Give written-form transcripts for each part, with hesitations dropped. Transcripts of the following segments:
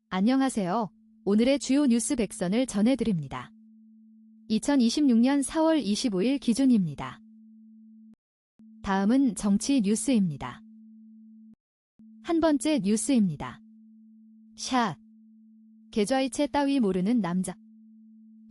안녕하세요. 오늘의 주요 뉴스 100선을 전해드립니다. 2026년 4월 25일 기준입니다. 다음은 정치 뉴스입니다. 한 번째 뉴스입니다. 계좌이체 따위 모르는 남자.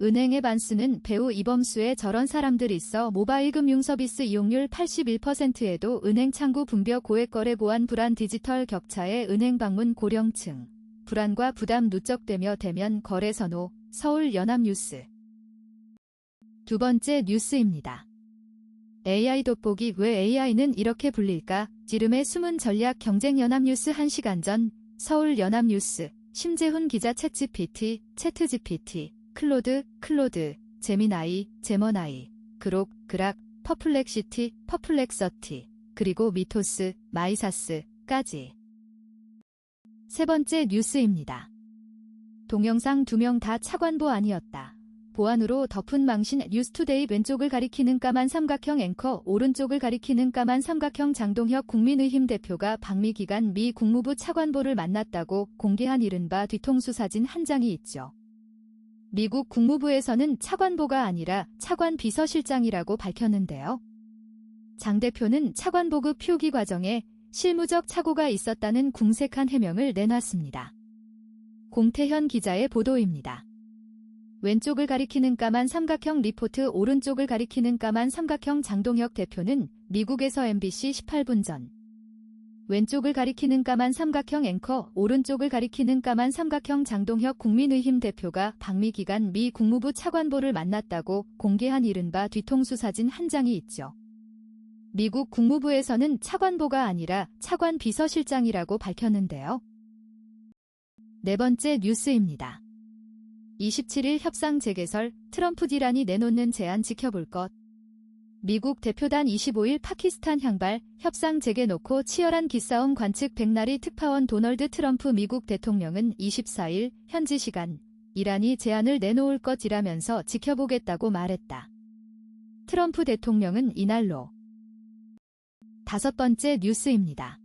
은행의 반수는 배우 이범수의 저런 사람들 있어 모바일 금융 서비스 이용률 81%에도 은행 창구 분벼 고액 거래 보안 불안 디지털 격차에 은행 방문 고령층. 불안과 부담 누적되며 대면 거래 선호. 서울 연합뉴스. 두 번째 뉴스입니다. AI 돋보기 왜 AI는 이렇게 불릴까? 지름의 숨은 전략 경쟁 연합뉴스 1시간 전. 서울 연합뉴스. 심재훈 기자 챗GPT, 클로드, 제미나이, 제머나이, 그록, 그락, 퍼플렉서티, 그리고 미토스, 마이사스까지. 세 번째 뉴스입니다. 동영상 2명 다 차관보 아니었다. 보안으로 덮은 망신 뉴스투데이 왼쪽을 가리키는 까만 삼각형 앵커 오른쪽을 가리키는 까만 삼각형 장동혁 국민의힘 대표가 방미 기간 미 국무부 차관보를 만났다고 공개한 이른바 뒤통수 사진 한 장이 있죠. 미국 국무부에서는 차관보가 아니라 차관 비서실장이라고 밝혔는데요. 장 대표는 차관보급 표기 과정에 실무적 착오가 있었다는 궁색한 해명을 내놨습니다. 공태현 기자의 보도입니다. 왼쪽을 가리키는 까만 삼각형 리포트 오른쪽을 가리키는 까만 삼각형 장동혁 대표는 미국에서 MBC 18분 전. 왼쪽을 가리키는 까만 삼각형 앵커 오른쪽을 가리키는 까만 삼각형 장동혁 국민의힘 대표가 방미 기간 미 국무부 차관보를 만났다고 공개한 이른바 뒤통수 사진 한 장이 있죠. 미국 국무부에서는 차관보가 아니라 차관 비서실장이라고 밝혔는데요. 네 번째 뉴스입니다. 27일 협상 재개설, 트럼프 딜란이 내놓는 제안 지켜볼 것. 미국 대표단 25일 파키스탄 향발, 협상 재개 놓고 치열한 기싸움 관측 백나리 특파원 도널드 트럼프 미국 대통령은 24일 현지 시간 이란이 제안을 내놓을 것이라면서 지켜보겠다고 말했다. 트럼프 대통령은 이날로. 다섯 번째 뉴스입니다.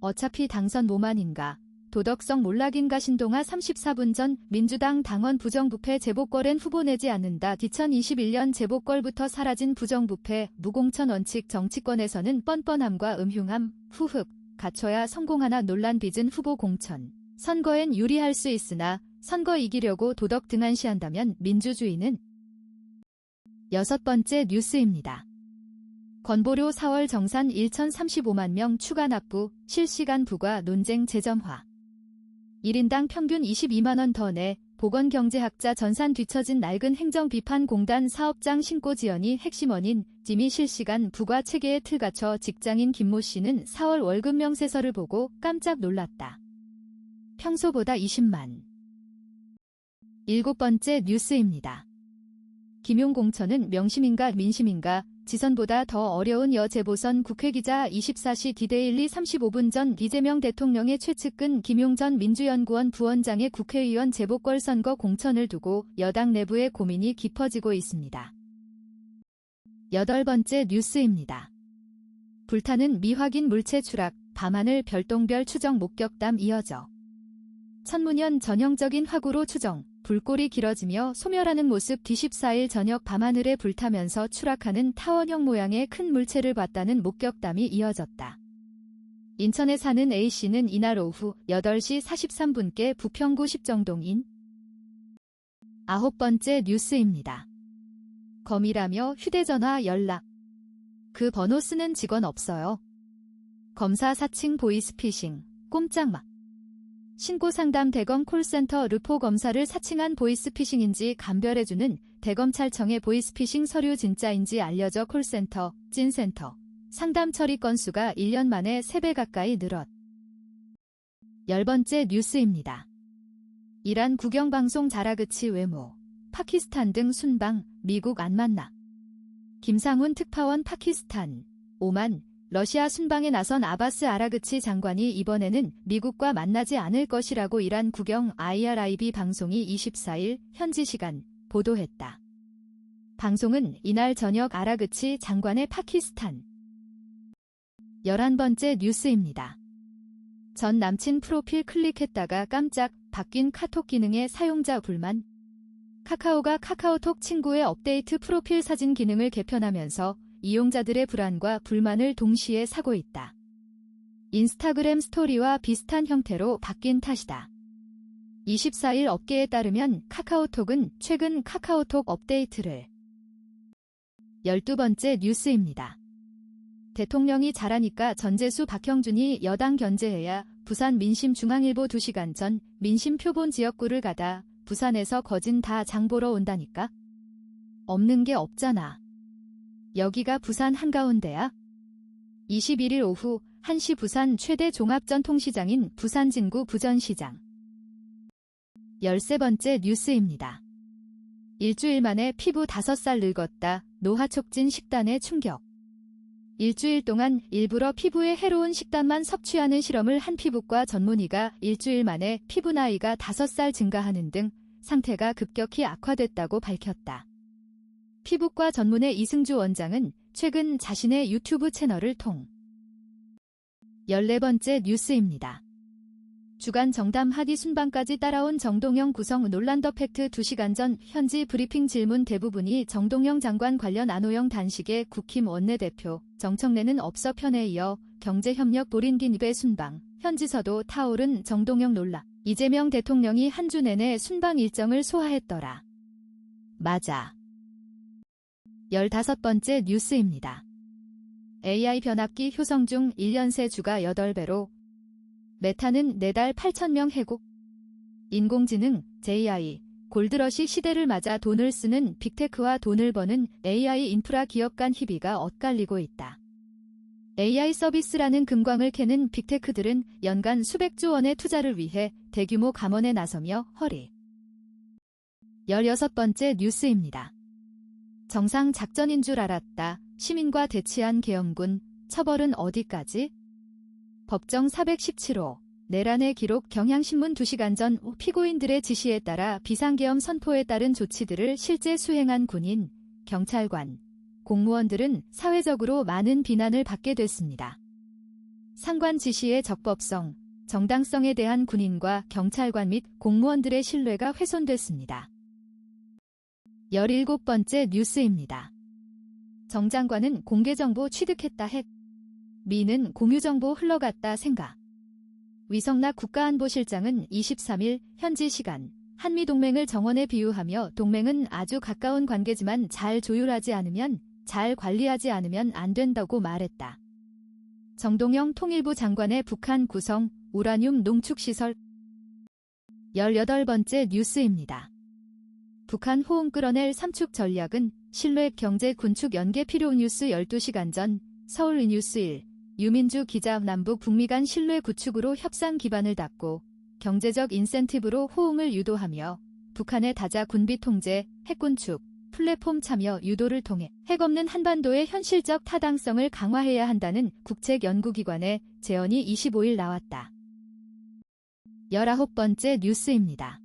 어차피 당선 모만인가, 도덕성 몰락인가 신동아 34분 전 민주당 당원 부정부패 재보궐엔 후보 내지 않는다. 2021년 재보궐부터 사라진 부정부패, 무공천 원칙 정치권에서는 뻔뻔함과 음흉함, 후흑, 갖춰야 성공하나 논란 빚은 후보 공천. 선거엔 유리할 수 있으나 선거 이기려고 도덕 등한시한다면 민주주의는. 여섯 번째 뉴스입니다. 건보료 4월 정산 1,035만 명 추가 납부, 실시간 부과 논쟁 재점화. 1인당 평균 22만원 더 내, 보건경제학자 전산 뒤처진 낡은 행정비판공단 사업장 신고 지연이 핵심 원인, 지미 실시간 부과 체계에 틀갇혀 직장인 김모 씨는 4월 월급 명세서를 보고 깜짝 놀랐다. 평소보다 20만. 일곱 번째 뉴스입니다. 김용 공천은 명심인가 민심인가, 지선보다 더 어려운 여재보선 국회기자 24시 디데일리 35분 전 이재명 대통령의 최측근 김용 전 민주연구원 부원장의 국회의원 재보궐선거 공천을 두고 여당 내부의 고민이 깊어지고 있습니다. 여덟 번째 뉴스입니다. 불타는 미확인 물체 추락, 밤하늘 별똥별 추정 목격담 이어져. 천문현 전형적인 화구로 추정, 불골이 길어지며 소멸하는 모습. 14일 저녁 밤하늘에 불타면서 추락하는 타원형 모양의 큰 물체를 봤다는 목격담이 이어졌다. 인천에 사는 A씨는 이날 오후 8시 43분께 부평구 십정동인. 아홉 번째 뉴스입니다. 검이라며 휴대전화 연락. 그 번호 쓰는 직원 없어요. 검사 사칭 보이스피싱, 꼼짝마. 신고상담 대검 콜센터 르포 검사를 사칭한 보이스피싱인지 감별해주는 대검찰청의 보이스피싱 서류 진짜인지 알려져 콜센터, 찐센터, 상담 처리 건수가 1년 만에 3배 가까이 늘었. 열 번째 뉴스입니다. 이란 국영방송 자라그치 외모, 파키스탄 등 순방, 미국 안 만나. 김상훈 특파원 파키스탄, 오만, 러시아 순방에 나선 아바스 아라그치 장관이 이번에는 미국과 만나지 않을 것이라고 이란 국영 IRIB 방송이 24일 현지 시간 보도했다. 방송은 이날 저녁 아라그치 장관의 파키스탄. 11번째 뉴스입니다. 전 남친 프로필 클릭했다가 깜짝 바뀐 카톡 기능에 사용자 불만. 카카오가 카카오톡 친구의 업데이트 프로필 사진 기능을 개편하면서 이용자들의 불안과 불만을 동시에 사고 있다. 인스타그램 스토리와 비슷한 형태로 바뀐 탓이다. 24일 업계에 따르면 카카오톡은 최근 카카오톡 업데이트를 12번째 뉴스입니다. 대통령이 잘하니까 전재수 박형준이 여당 견제해야 부산 민심중앙일보 2시간 전 민심 표본 지역구를 가다 부산에서 거진 다 장보러 온다니까? 없는 게 없잖아. 여기가 부산 한가운데야? 21일 오후 1시 부산 최대 종합전통시장인 부산 진구 부전시장. 13번째 뉴스입니다. 일주일 만에 피부 5살 늙었다. 노화촉진 식단의 충격. 일주일 동안 일부러 피부에 해로운 식단만 섭취하는 실험을 한 피부과 전문의가 일주일 만에 피부 나이가 5살 증가하는 등 상태가 급격히 악화됐다고 밝혔다. 피부과 전문의 이승주 원장은 최근 자신의 유튜브 채널을 통 14번째 뉴스입니다. 주간 정담 하디 순방까지 따라온 정동영 구성 논란 더 팩트 2시간 전 현지 브리핑 질문 대부분이 정동영 장관 관련 안호영 단식의 국힘 원내대표, 정청래는 없어 편에 이어 경제협력 돌인딘 입의 순방, 현지서도 타오른 정동영 논란. 이재명 대통령이 한 주 내내 순방 일정을 소화했더라. 맞아. 15번째 뉴스입니다. AI 변압기 효성 중 1년 새 주가 8배로 메타는 내달 8,000명 해고. 인공지능, AI, 골드러시 시대를 맞아 돈을 쓰는 빅테크와 돈을 버는 AI 인프라 기업 간 희비가 엇갈리고 있다. AI 서비스라는 금광을 캐는 빅테크들은 연간 수백조 원의 투자를 위해 대규모 감원에 나서며 허리. 16번째 뉴스입니다. 정상 작전인 줄 알았다. 시민과 대치한 계엄군, 처벌은 어디까지? 법정 417호, 내란의 기록 경향신문 2시간 전 피고인들의 지시에 따라 비상계엄 선포에 따른 조치들을 실제 수행한 군인, 경찰관, 공무원들은 사회적으로 많은 비난을 받게 됐습니다. 상관 지시의 적법성, 정당성에 대한 군인과 경찰관 및 공무원들의 신뢰가 훼손됐습니다. 17번째 뉴스입니다. 정 장관은 공개정보 취득했다 핵. 미는 공유정보 흘러갔다 생각. 위성락 국가안보실장은 23일 현지 시간 한미동맹을 정원에 비유하며 동맹은 아주 가까운 관계지만 잘 조율하지 않으면, 잘 관리하지 않으면 안 된다고 말했다. 정동영 통일부 장관의 북한 구성, 우라늄 농축시설. 18번째 뉴스입니다. 북한 호응 끌어낼 삼축 전략은 신뢰 경제 군축 연계 필요. 뉴스 12시간 전 서울 뉴스 1 유민주 기자 남북 북미 간 신뢰 구축으로 협상 기반을 닦고 경제적 인센티브로 호응을 유도하며 북한의 다자 군비 통제, 핵군축, 플랫폼 참여 유도를 통해 핵 없는 한반도의 현실적 타당성을 강화해야 한다는 국책연구기관의 제언이 25일 나왔다. 19번째 뉴스입니다.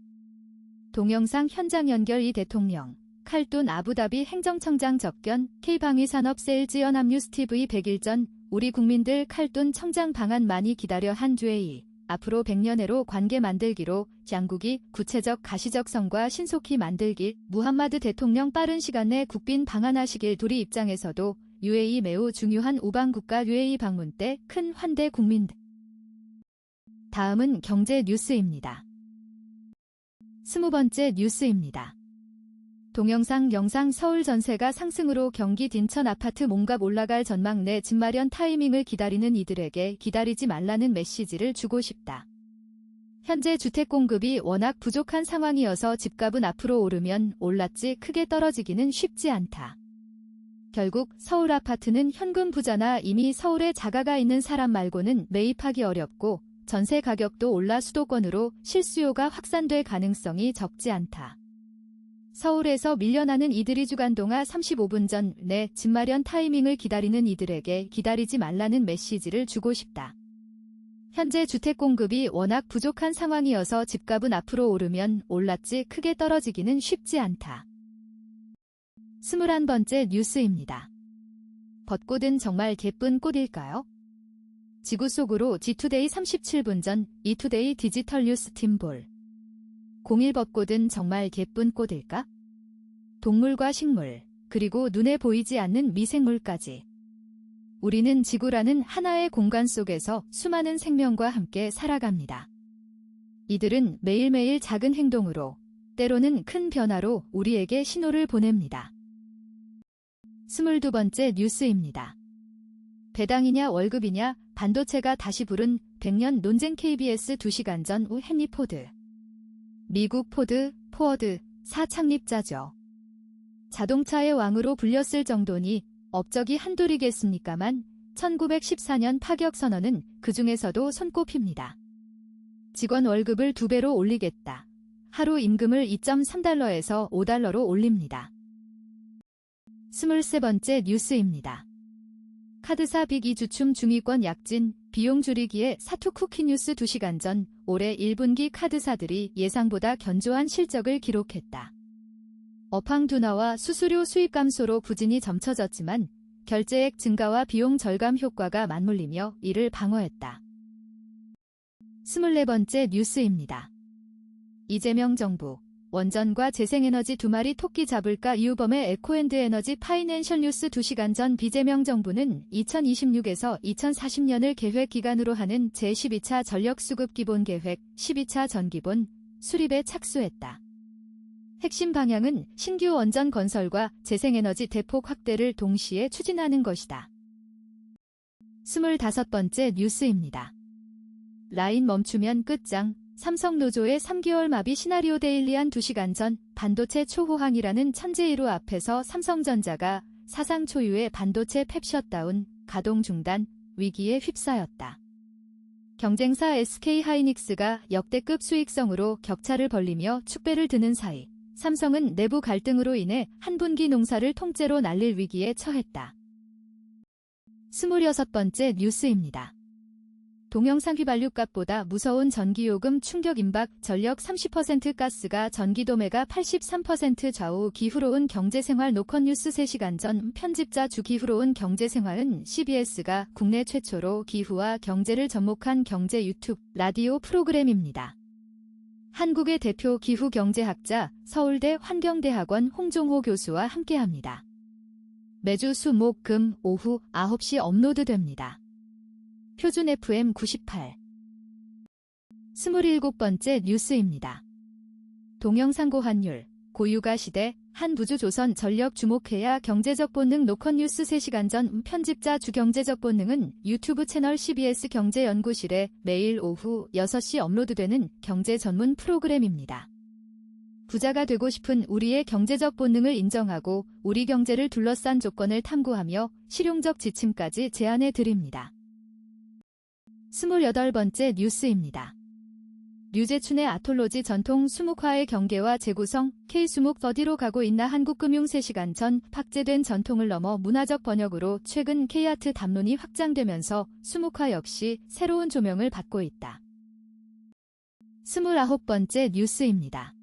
동영상 현장 연결 이 대통령, 칼둔 아부다비 행정청장 접견, K방위산업 세일즈 연합뉴스 TV 100일 전 우리 국민들 칼둔 청장 방한 많이 기다려 한 주의 앞으로 100년해로 관계 만들기로 양국이 구체적 가시적성과 신속히 만들기 무함마드 대통령 빠른 시간 내 국빈 방한하시길 둘이 입장에서도 UAE 매우 중요한 우방국가 UAE 방문 때 큰 환대 국민들. 다음은 경제 뉴스입니다. 20번째 뉴스입니다. 동영상 영상 서울 전세가 상승으로 경기 딘천 아파트 몸값 올라갈 전망 내 집 마련 타이밍을 기다리는 이들에게 기다리지 말라는 메시지를 주고 싶다. 현재 주택 공급이 워낙 부족한 상황이어서 집값은 앞으로 오르면 올랐지 크게 떨어지기는 쉽지 않다. 결국 서울 아파트는 현금 부자나 이미 서울에 자가가 있는 사람 말고는 매입하기 어렵고 전세 가격도 올라 수도권으로 실수요가 확산될 가능성이 적지 않다. 서울에서 밀려나는 이들이 주간동화 35분 전 내 집 마련 타이밍을 기다리는 이들에게 기다리지 말라는 메시지를 주고 싶다. 현재 주택 공급이 워낙 부족한 상황이어서 집값은 앞으로 오르면 올랐지 크게 떨어지기는 쉽지 않다. 21번째 뉴스입니다. 벚꽃은 정말 예쁜 꽃일까요? 지구 속으로 G투데이 37분 전 이투데이 디지털 뉴스 팀볼. 01 벚꽃은 정말 예쁜 꽃일까? 동물과 식물, 그리고 눈에 보이지 않는 미생물까지. 우리는 지구라는 하나의 공간 속에서 수많은 생명과 함께 살아갑니다. 이들은 매일매일 작은 행동으로, 때로는 큰 변화로 우리에게 신호를 보냅니다. 22번째 뉴스입니다. 배당이냐 월급이냐 반도체가 다시 부른 100년 논쟁 KBS 2시간 전 후 헨리 포드. 미국 포워드 4 창립자죠. 자동차의 왕으로 불렸을 정도니 업적이 한둘이겠습니까만 1914년 파격선언은 그 중에서도 손꼽힙니다. 직원 월급을 2배로 올리겠다. 하루 임금을 2.3달러에서 5달러로 올립니다. 23번째 뉴스입니다. 카드사 빅2주춤 중위권 약진, 비용 줄이기에 사투 쿠키뉴스 2시간 전 올해 1분기 카드사들이 예상보다 견조한 실적을 기록했다. 업황 둔화와 수수료 수입 감소로 부진이 점쳐졌지만 결제액 증가와 비용 절감 효과가 맞물리며 이를 방어했다. 24번째 뉴스입니다. 이재명 정부, 원전과 재생에너지 2마리 토끼 잡을까 이유범의 에코앤드에너지 파이낸셜 뉴스 2시간 전 비재명 정부는 2026에서 2040년을 계획기간으로 하는 제12차 전력수급기본계획 12차 전기본 수립에 착수했다. 핵심 방향은 신규 원전 건설과 재생에너지 대폭 확대를 동시에 추진하는 것이다. 25번째 뉴스입니다. 라인 멈추면 끝장. 삼성노조의 3개월 마비 시나리오 데일리한 2시간 전 반도체 초호황이라는 천재이루 앞에서 삼성전자가 사상 초유의 반도체 팹 셧다운, 가동 중단, 위기에 휩싸였다. 경쟁사 SK하이닉스가 역대급 수익성으로 격차를 벌리며 축배를 드는 사이 삼성은 내부 갈등으로 인해 한 분기 농사를 통째로 날릴 위기에 처했다. 26번째 뉴스입니다. 동영상 휘발유값보다 무서운 전기요금 충격 임박, 전력 30% 가스가 전기도매가 83% 좌우. 기후로운 경제생활 노컷 뉴스 3시간 전 편집자 주 기후로운 경제생활은 CBS가 국내 최초로 기후와 경제를 접목한 경제 유튜브 라디오 프로그램입니다. 한국의 대표 기후경제학자 서울대 환경대학원 홍종호 교수와 함께합니다. 매주 수, 목, 금, 오후 9시 업로드됩니다. 표준 FM 98. 27번째 뉴스입니다. 동영상고 환율, 고유가 시대, 한부주조선 전력 주목해야 경제적 본능 노컷 뉴스 3시간 전 편집자 주 경제적 본능은 유튜브 채널 CBS 경제연구실에 매일 오후 6시 업로드되는 경제 전문 프로그램입니다. 부자가 되고 싶은 우리의 경제적 본능을 인정하고 우리 경제를 둘러싼 조건을 탐구하며 실용적 지침까지 제안해 드립니다. 28번째 뉴스입니다. 류재춘의 아톨로지 전통 수묵화의 경계와 재구성, K수묵 어디로 가고 있나 한국금융 3시간 전 팍제된 전통을 넘어 문화적 번역으로 최근 K아트 담론이 확장되면서 수묵화 역시 새로운 조명을 받고 있다. 29번째 뉴스입니다.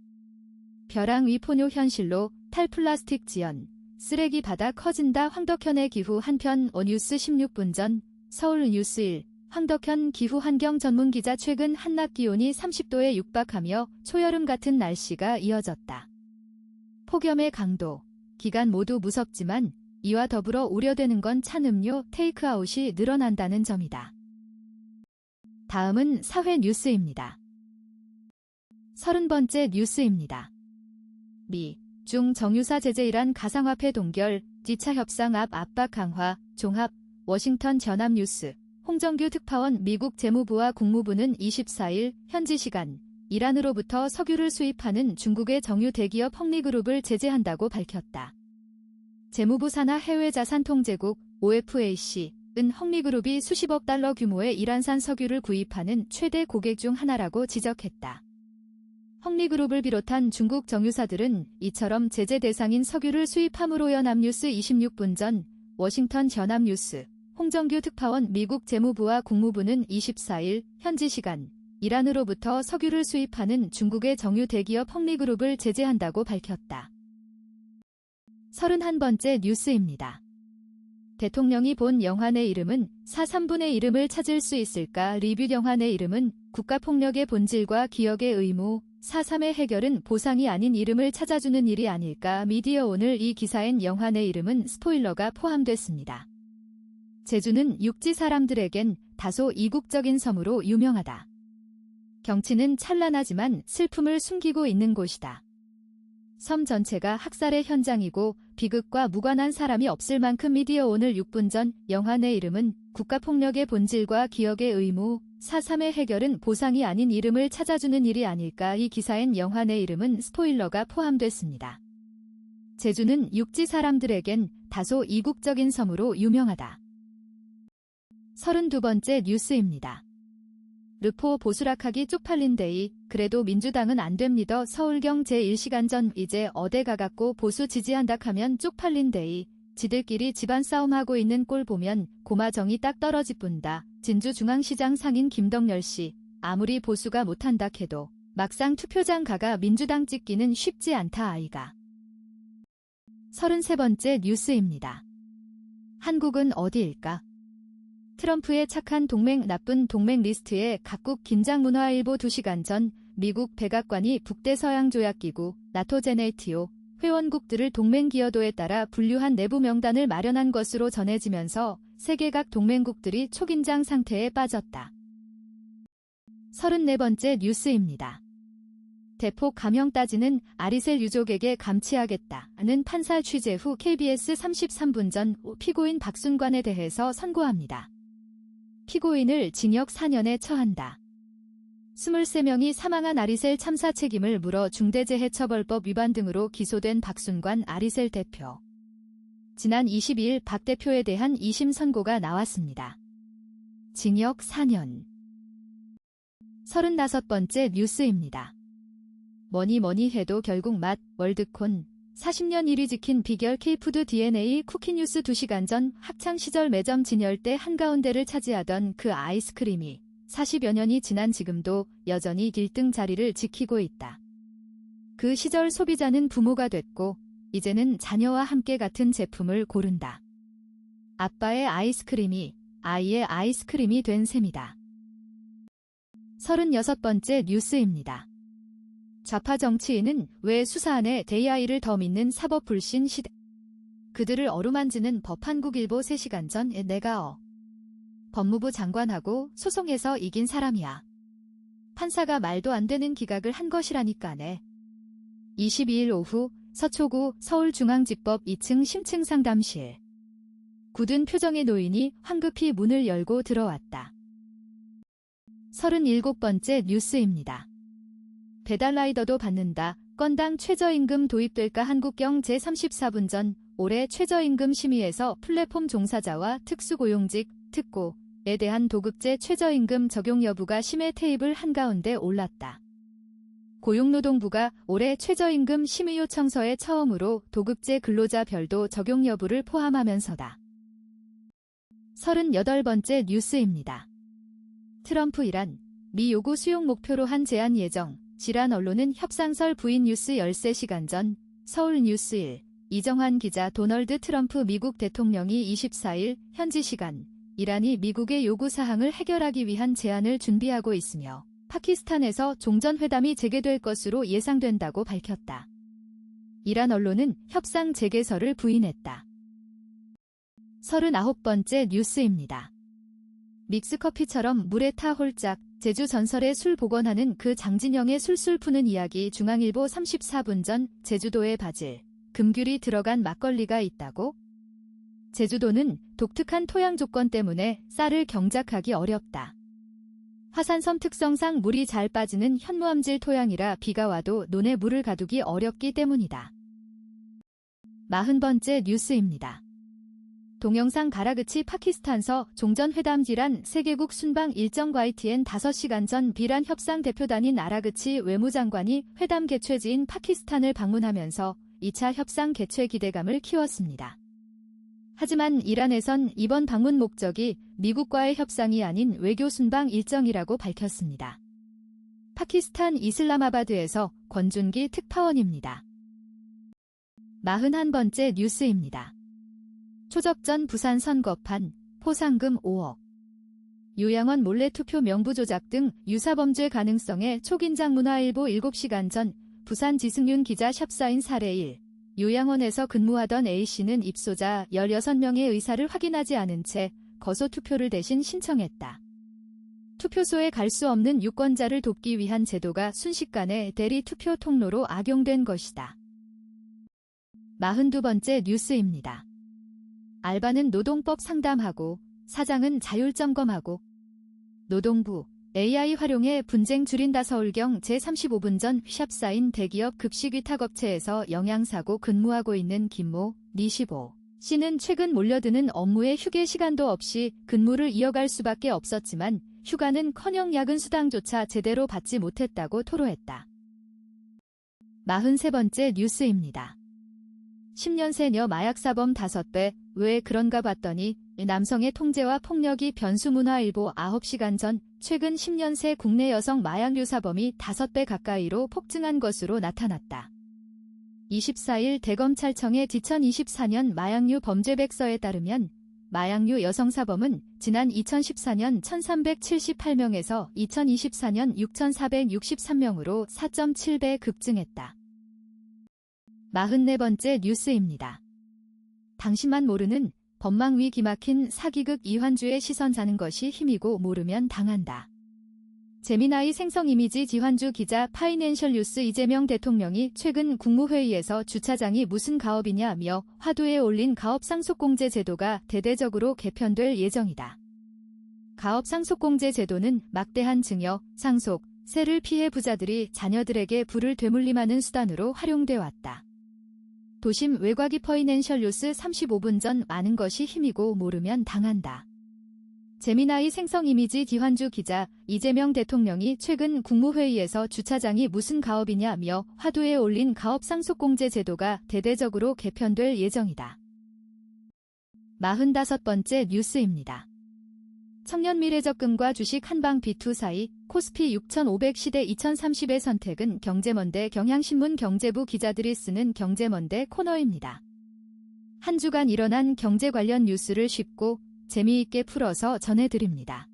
벼랑 위 포뇨 현실로 탈플라스틱 지연, 쓰레기 바다 커진다 황덕현의 기후 한편 뉴스 16분 전 서울 뉴스 1 황덕현 기후환경 전문기자 최근 한낮 기온이 30도에 육박하며 초여름 같은 날씨가 이어졌다. 폭염의 강도, 기간 모두 무섭지만 이와 더불어 우려되는 건 찬음료 테이크아웃이 늘어난다는 점이다. 다음은 사회 뉴스입니다. 30번째 뉴스입니다. 미, 중 정유사 제재 이란 가상화폐 동결, 지차 협상 앞 압박 강화, 종합, 워싱턴 전합뉴스. 홍정규 특파원 미국 재무부와 국무부는 24일 현지 시간 이란으로부터 석유를 수입하는 중국의 정유 대기업 헝리그룹을 제재한다고 밝혔다. 재무부 산하 해외자산통제국 OFAC은 헝리그룹이 수십억 달러 규모의 이란산 석유를 구입하는 최대 고객 중 하나라고 지적했다. 헝리그룹을 비롯한 중국 정유사들은 이처럼 제재 대상인 석유를 수입함으로 연합뉴스 26분 전 워싱턴 전합뉴스 홍정규 특파원 미국 재무부와 국무부는 24일 현지 시간 이란으로부터 석유를 수입하는 중국의 정유 대기업 헝리그룹을 제재한다고 밝혔다. 31번째 뉴스입니다. 대통령이 본 영화 내 이름은 4.3분의 이름을 찾을 수 있을까? 리뷰 영화 내 이름은 국가폭력의 본질과 기억의 의무, 4.3의 해결은 보상이 아닌 이름을 찾아주는 일이 아닐까? 미디어 오늘 이 기사엔 영화 내 이름은 스포일러가 포함됐습니다. 제주는 육지 사람들에겐 다소 이국적인 섬으로 유명하다. 경치는 찬란하지만 슬픔을 숨기고 있는 곳이다. 섬 전체가 학살의 현장이고 비극과 무관한 사람이 없을 만큼 미디어 오늘 6분 전 영화 내 이름은 국가폭력의 본질과 기억의 의무, 4.3의 해결은 보상이 아닌 이름을 찾아주는 일이 아닐까. 이 기사엔 영화 내 이름은 스포일러가 포함됐습니다. 제주는 육지 사람들에겐 다소 이국적인 섬으로 유명하다. 32번째 뉴스입니다. 르포 보수락하기 쪽팔린 데이, 그래도 민주당은 안 됩니다. 서울경 제1시간전 이제 어데 가갖고 보수 지지한다 하면 쪽팔린 데이, 지들끼리 집안 싸움하고 있는 꼴 보면 고마정이 딱 떨어지뿐다. 진주중앙시장 상인 김덕열씨, 아무리 보수가 못한다 해도 막상 투표장 가가 민주당 찍기는 쉽지 않다 아이가. 33번째 뉴스입니다. 한국은 어디일까? 트럼프의 착한 동맹 나쁜 동맹 리스트에 각국 긴장문화일보 2시간 전 미국 백악관이 북대서양조약기구 나토 제네이티오 회원국들을 동맹 기여도에 따라 분류한 내부 명단을 마련한 것으로 전해지면서 세계 각 동맹국들이 초긴장 상태에 빠졌다. 34번째 뉴스입니다. 대폭 감형 따지는 아리셀 유족에게 감치하겠다는 판사 취재 후 KBS 33분 전 피고인 박순관에 대해서 선고합니다. 피고인을 징역 4년에 처한다. 23명이 사망한 아리셀 참사 책임을 물어 중대재해처벌법 위반 등으로 기소된 박순관 아리셀 대표. 지난 22일 박 대표에 대한 2심 선고가 나왔습니다. 징역 4년. 35번째 뉴스입니다. 뭐니 해도 결국 맛, 월드콘, 40년 1위 지킨 비결 K푸드 DNA 쿠키뉴스 2시간 전 학창시절 매점 진열대 한가운데를 차지하던 그 아이스크림이 40여 년이 지난 지금도 여전히 1등 자리를 지키고 있다. 그 시절 소비자는 부모가 됐고 이제는 자녀와 함께 같은 제품을 고른다. 아빠의 아이스크림이 아이의 아이스크림이 된 셈이다. 36번째 뉴스입니다. 좌파 정치인은 왜 수사안에 AI를 더 믿는 사법 불신 시대. 그들을 어루만지는 법 한국일보 3시간 전 내가 법무부 장관하고 소송에서 이긴 사람이야. 판사가 말도 안 되는 기각을 한 것이라니까네. 22일 오후 서초구 서울중앙지법 2층 심층 상담실. 굳은 표정의 노인이 황급히 문을 열고 들어왔다. 37번째 뉴스입니다. 배달라이더도 받는다. 건당 최저임금 도입될까? 한국경 제34분 전 올해 최저임금 심의에서 플랫폼 종사자와 특수고용직, 특고에 대한 도급제 최저임금 적용 여부가 심의 테이블 한가운데 올랐다. 고용노동부가 올해 최저임금 심의 요청서에 처음으로 도급제 근로자 별도 적용 여부를 포함하면서다. 38번째 뉴스입니다. 트럼프 이란, 미 요구 수용 목표로 한 제한 예정. 질환 언론은 협상설 부인 뉴스 13시간 전 서울뉴스1 이정환 기자 도널드 트럼프 미국 대통령이 24일 현지 시간 이란이 미국의 요구사항을 해결하기 위한 제안을 준비하고 있으며 파키스탄에서 종전회담이 재개될 것으로 예상된다고 밝혔다. 이란 언론은 협상 재개설을 부인했다. 39번째 뉴스입니다. 믹스커피처럼 물에 타 홀짝 제주 전설의 술 복원하는 그 장진영의 술술 푸는 이야기. 중앙일보 34분 전 제주도에 바질, 금귤이 들어간 막걸리가 있다고? 제주도는 독특한 토양 조건 때문에 쌀을 경작하기 어렵다. 화산섬 특성상 물이 잘 빠지는 현무암질 토양이라 비가 와도 논에 물을 가두기 어렵기 때문이다. 40번째 뉴스입니다. 동영상 가라그치 파키스탄서 종전회담 질환 세계국 순방 일정 YTN 5시간 전 비란 협상 대표단인 아라그치 외무장관이 회담 개최지인 파키스탄을 방문하면서 2차 협상 개최 기대감을 키웠습니다. 하지만 이란에선 이번 방문 목적이 미국과의 협상이 아닌 외교 순방 일정이라고 밝혔습니다. 파키스탄 이슬라마바드에서 권준기 특파원입니다. 41번째 뉴스입니다. 초적전 부산 선거판, 포상금 5억. 요양원 몰래투표 명부 조작 등 유사범죄 가능성에 초긴장 문화일보 7시간 전 부산 지승윤 기자 샵사인 사례 1. 요양원에서 근무하던 A씨는 입소자 16명의 의사를 확인하지 않은 채 거소투표를 대신 신청했다. 투표소에 갈 수 없는 유권자를 돕기 위한 제도가 순식간에 대리 투표 통로로 악용된 것이다. 42번째 뉴스입니다. 알바는 노동법 상담하고 사장은 자율 점검하고. 노동부 AI 활용해 분쟁 줄인다. 서울경 제35분 전 샵사인 대기업 급식위탁업체에서 영양사고 근무하고 있는 김모, 25 씨는 최근 몰려드는 업무에 휴게 시간도 없이 근무를 이어갈 수밖에 없었지만 휴가는커녕 야근 수당조차 제대로 받지 못했다고 토로했다. 43번째 뉴스입니다. 10년 새녀 마약사범 5배, 왜 그런가 봤더니 남성의 통제와 폭력이 변수. 문화일보 9시간 전 최근 10년 새 국내 여성 마약류 사범이 5배 가까이로 폭증한 것으로 나타났다. 24일 대검찰청의 2024년 마약류 범죄백서에 따르면 마약류 여성 사범은 지난 2014년 1378명에서 2024년 6463명으로 4.7배 급증했다. 44번째 뉴스입니다. 당신만 모르는 법망위 기막힌 사기극 이환주의 시선. 자는 것이 힘이고 모르면 당한다. 재미나이 생성 이미지 지환주 기자. 파이낸셜 뉴스. 이재명 대통령이 최근 국무회의에서 주차장이 무슨 가업이냐며 화두에 올린 가업상속공제 제도가 대대적으로 개편될 예정이다. 가업상속공제 제도는 막대한 증여, 상속, 세를 피해 부자들이 자녀들에게 부를 되물림하는 수단으로 활용돼 왔다. 도심 외곽이 파이낸셜 뉴스 35분 전 아는 것이 힘이고 모르면 당한다. 재미나이 생성 이미지 지환주 기자. 이재명 대통령이 최근 국무회의에서 주차장이 무슨 가업이냐며 화두에 올린 가업상속공제 제도가 대대적으로 개편될 예정이다. 45번째 뉴스입니다. 청년 미래적금과 주식 한방 B2 사이 코스피 6500 시대 2030의 선택은 경제먼데. 경향신문 경제부 기자들이 쓰는 경제먼데 코너입니다. 한 주간 일어난 경제 관련 뉴스를 쉽고 재미있게 풀어서 전해드립니다.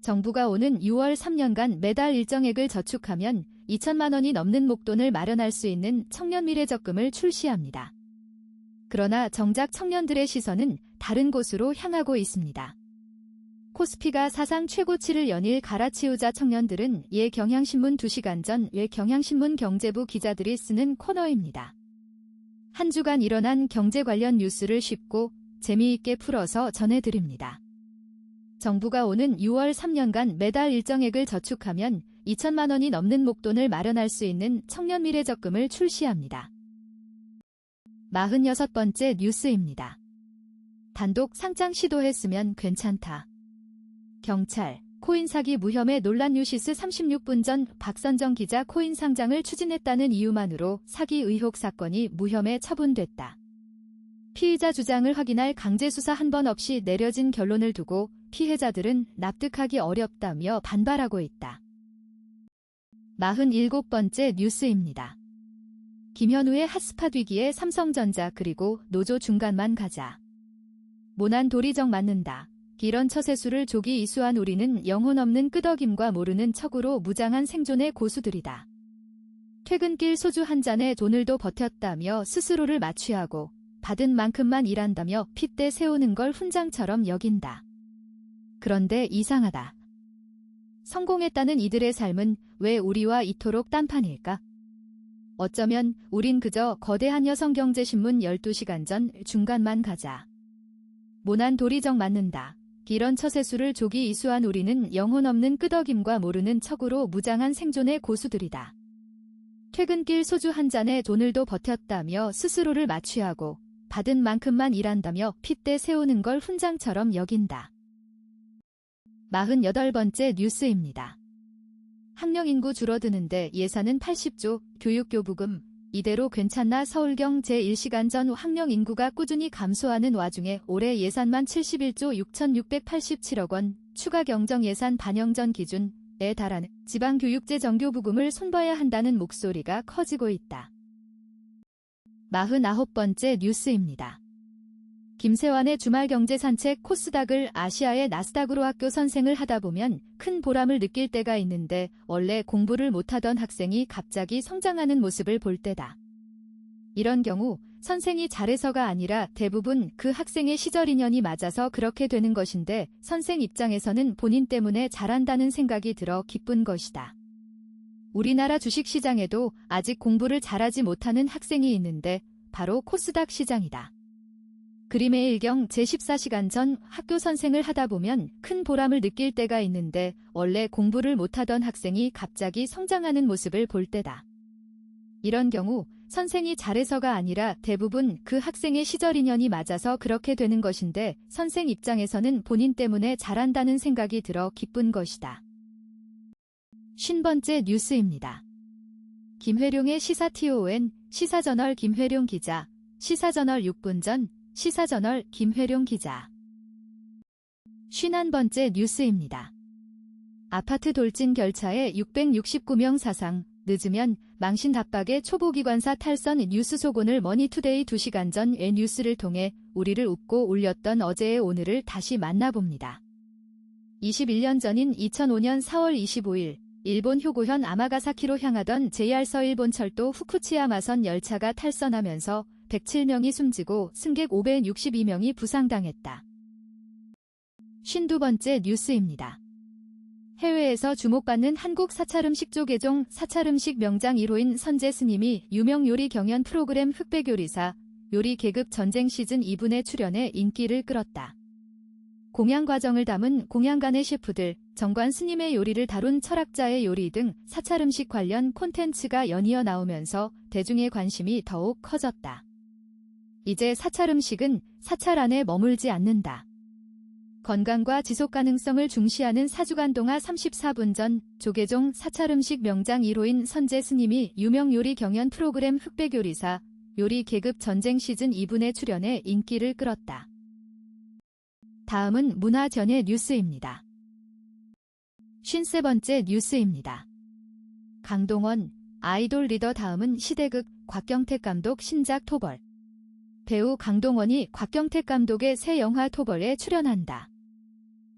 정부가 오는 6월 3년간 매달 일정액을 저축하면 2천만 원이 넘는 목돈을 마련할 수 있는 청년 미래적금을 출시합니다. 그러나 정작 청년들의 시선은 다른 곳으로 향하고 있습니다. 코스피가 사상 최고치를 연일 갈아치우자 청년들은 예. 경향신문 2시간 전 왜 경향신문 경제부 기자들이 쓰는 코너입니다. 한 주간 일어난 경제 관련 뉴스를 쉽고 재미있게 풀어서 전해드립니다. 정부가 오는 6월 3년간 매달 일정액을 저축하면 2천만 원이 넘는 목돈을 마련할 수 있는 청년 미래적금을 출시합니다. 46번째 뉴스입니다. 단독 상장 시도했으면 괜찮다. 경찰, 코인 사기 무혐의 논란. 뉴시스 36분 전 박선정 기자. 코인 상장을 추진했다는 이유만으로 사기 의혹 사건이 무혐의 처분됐다. 피의자 주장을 확인할 강제수사 한 번 없이 내려진 결론을 두고 피해자들은 납득하기 어렵다며 반발하고 있다. 47번째 뉴스입니다. 김현우의 핫스팟 위기에 삼성전자 그리고 노조 중간만 가자. 모난 도리정 맞는다. 이런 처세술을 조기 이수한 우리는 영혼 없는 끄덕임과 모르는 척으로 무장한 생존의 고수들이다. 퇴근길 소주 한 잔에 돈을도 버텼다며 스스로를 마취하고 받은 만큼만 일한다며 핏대 세우는 걸 훈장처럼 여긴다. 그런데 이상하다. 성공했다는 이들의 삶은 왜 우리와 이토록 딴판일까? 어쩌면 우린 그저 거대한 여성경제신문 12시간 전 중간만 가자. 모난 도리정 맞는다. 이런 처세술을 조기 이수한 우리는 영혼 없는 끄덕임과 모르는 척으로 무장한 생존의 고수들이다. 퇴근길 소주 한 잔에 돈을도 버텼다며 스스로를 마취하고 받은 만큼만 일한다며 핏대 세우는 걸 훈장처럼 여긴다. 48번째 뉴스입니다. 학령 인구 줄어드는데 예산은 80조, 교육교부금, 이대로 괜찮나? 서울경 제1시간 전 학령 인구가 꾸준히 감소하는 와중에 올해 예산만 71조 6,687억 원, 추가 경정 예산 반영 전 기준에 달하는 지방교육제 정교부금을 손봐야 한다는 목소리가 커지고 있다. 49번째 뉴스입니다. 김세환의 주말경제산책 코스닥을 아시아의 나스닥으로 학교 선생을 하다 보면 큰 보람을 느낄 때가 있는데 원래 공부를 못하던 학생이 갑자기 성장하는 모습을 볼 때다. 이런 경우 선생이 잘해서가 아니라 대부분 그 학생의 시절 인연이 맞아서 그렇게 되는 것인데 선생 입장에서는 본인 때문에 잘한다는 생각이 들어 기쁜 것이다. 우리나라 주식시장에도 아직 공부를 잘하지 못하는 학생이 있는데 바로 코스닥 시장이다. 그림의 일경 제14시간 전 학교 선생을 하다 보면 큰 보람을 느낄 때가 있는데 원래 공부를 못하던 학생이 갑자기 성장하는 모습을 볼 때다. 이런 경우 선생이 잘해서가 아니라 대부분 그 학생의 시절 인연이 맞아서 그렇게 되는 것인데 선생 입장에서는 본인 때문에 잘한다는 생각이 들어 기쁜 것이다. 50번째 뉴스입니다. 김회룡의 시사TON, 시사저널 김회룡 기자, 시사저널 6분 전, 시사저널 김회룡 기자. 51번째 뉴스입니다. 아파트 돌진 결차에 669명 사상, 늦으면 망신 압박의 초보기관사 탈선 뉴스 속오늘 머니투데이 2시간 전의 뉴스를 통해 우리를 웃고 울렸던 어제의 오늘을 다시 만나봅니다. 21년 전인 2005년 4월 25일, 일본 효고현 아마가사키로 향하던 JR 서일본철도 후쿠치야마선 열차가 탈선하면서 107명이 숨지고 승객 562명이 부상당했다. 52번째 뉴스입니다. 해외에서 주목받는 한국 사찰음식 조계종 사찰음식 명장 1호인 선재 스님이 유명 요리 경연 프로그램 흑백요리사 요리 계급 전쟁 시즌 2분에 출연해 인기를 끌었다. 공양 과정을 담은 공양간의 셰프들, 정관 스님의 요리를 다룬 철학자의 요리 등 사찰음식 관련 콘텐츠가 연이어 나오면서 대중의 관심이 더욱 커졌다. 이제 사찰음식은 사찰 안에 머물지 않는다. 건강과 지속 가능성을 중시하는 4주간 동안 34분 전 조계종 사찰음식 명장 1호인 선재 스님이 유명 요리 경연 프로그램 흑백요리사 요리 계급 전쟁 시즌 2분에 출연해 인기를 끌었다. 다음은 문화전의 뉴스입니다. 53번째 뉴스입니다. 강동원, 아이돌 리더 다음은 시대극 곽경택 감독 신작 토벌. 배우 강동원이 곽경택 감독의 새 영화 토벌에 출연한다.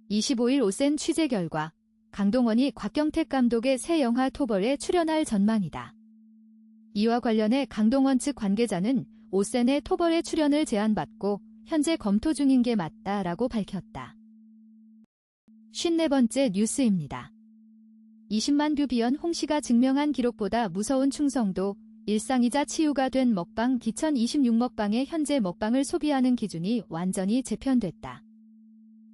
25일 오센 취재 결과 강동원이 곽경택 감독의 새 영화 토벌에 출연할 전망이다. 이와 관련해 강동원 측 관계자는 오센의 토벌에 출연을 제안받고 현재 검토 중인 게 맞다라고 밝혔다. 54번째 뉴스입니다. 20만 뷰 비연 홍씨가 증명한 기록보다 무서운 충성도, 일상이자 치유가 된 먹방 기천26 먹방의 현재 먹방을 소비하는 기준이 완전히 재편됐다.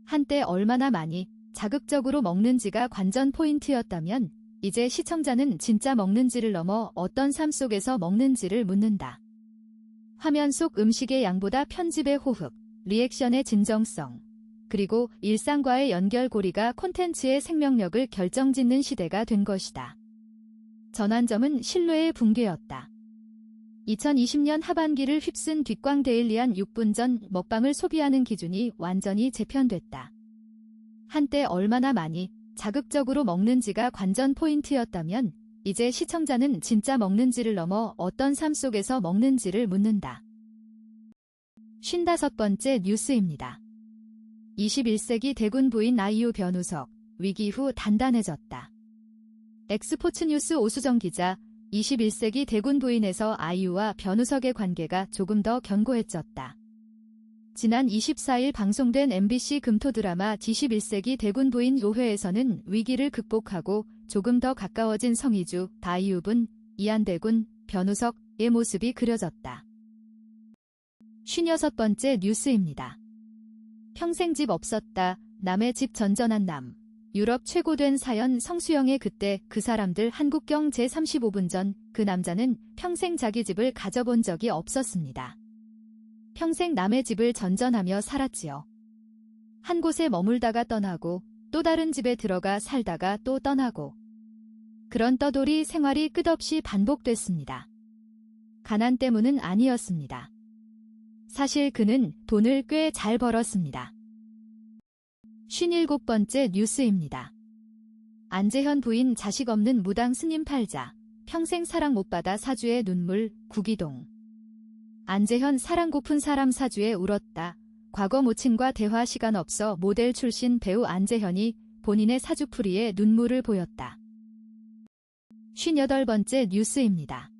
한때 얼마나 많이 자극적으로 먹는지가 관전 포인트였다면 이제 시청자는 진짜 먹는지를 넘어 어떤 삶 속에서 먹는지를 묻는다. 화면 속 음식의 양보다 편집의 호흡, 리액션의 진정성, 그리고 일상과의 연결고리가 콘텐츠의 생명력을 결정짓는 시대가 된 것이다. 전환점은 신뢰의 붕괴였다. 2020년 하반기를 휩쓴 뒷광 데일리한 6분 전 먹방을 소비하는 기준이 완전히 재편됐다. 한때 얼마나 많이 자극적으로 먹는지가 관전 포인트였다면 이제 시청자는 진짜 먹는지를 넘어 어떤 삶 속에서 먹는지를 묻는다. 55번째 뉴스입니다. 21세기 대군 부인 아이유 변우석, 위기 후 단단해졌다. 엑스포츠뉴스 오수정 기자, 21세기 대군 부인에서 아이유와 변우석의 관계가 조금 더 견고해졌다. 지난 24일 방송된 MBC 금토 드라마 21세기 대군 부인 5회에서는 위기를 극복하고 조금 더 가까워진 성희주, 아이유분, 이한대군, 변우석의 모습이 그려졌다. 56번째 뉴스입니다. 평생 집 없었다. 남의 집 전전한 남. 유럽 최고된 사연 성수영의 그때 그 사람들 한국경 제35분 전 그 남자는 평생 자기 집을 가져본 적이 없었습니다. 평생 남의 집을 전전하며 살았지요. 한 곳에 머물다가 떠나고 또 다른 집에 들어가 살다가 또 떠나고 그런 떠돌이 생활이 끝없이 반복됐습니다. 가난 때문은 아니었습니다. 사실 그는 돈을 꽤 잘 벌었습니다. 57번째 뉴스입니다. 안재현 부인 자식 없는 무당 스님 팔자, 평생 사랑 못 받아 사주의 눈물, 구기동. 안재현 사랑 고픈 사람 사주에 울었다. 과거 모친과 대화 시간 없어 모델 출신 배우 안재현이 본인의 사주풀이에 눈물을 보였다. 58번째 뉴스입니다.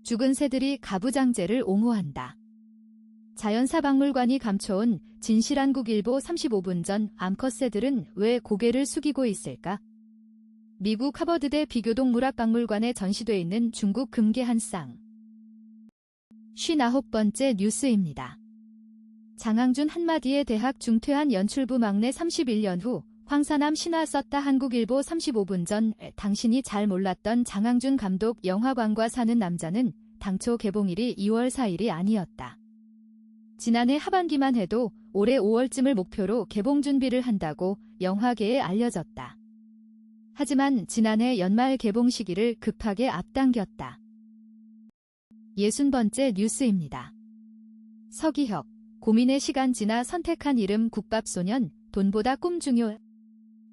죽은 새들이 가부장제를 옹호한다. 자연사박물관이 감춰온 진실한국일보 35분 전 암컷 새들은 왜 고개를 숙이고 있을까? 미국 하버드대 비교동 물학박물관에 전시돼 있는 중국 금괴 한 쌍. 59번째 뉴스입니다. 장항준 한마디에 대학 중퇴한 연출부 막내 31년 후 황사남 신화 썼다. 한국일보 35분 전 당신이 잘 몰랐던 장항준 감독 영화관과 사는 남자는 당초 개봉일이 2월 4일이 아니었다. 지난해 하반기만 해도 올해 5월쯤을 목표로 개봉 준비를 한다고 영화계에 알려졌다. 하지만 지난해 연말 개봉 시기를 급하게 앞당겼다. 60번째 뉴스입니다. 서기혁, 고민의 시간 지나 선택한 이름 국밥소년, 돈보다 꿈 중요.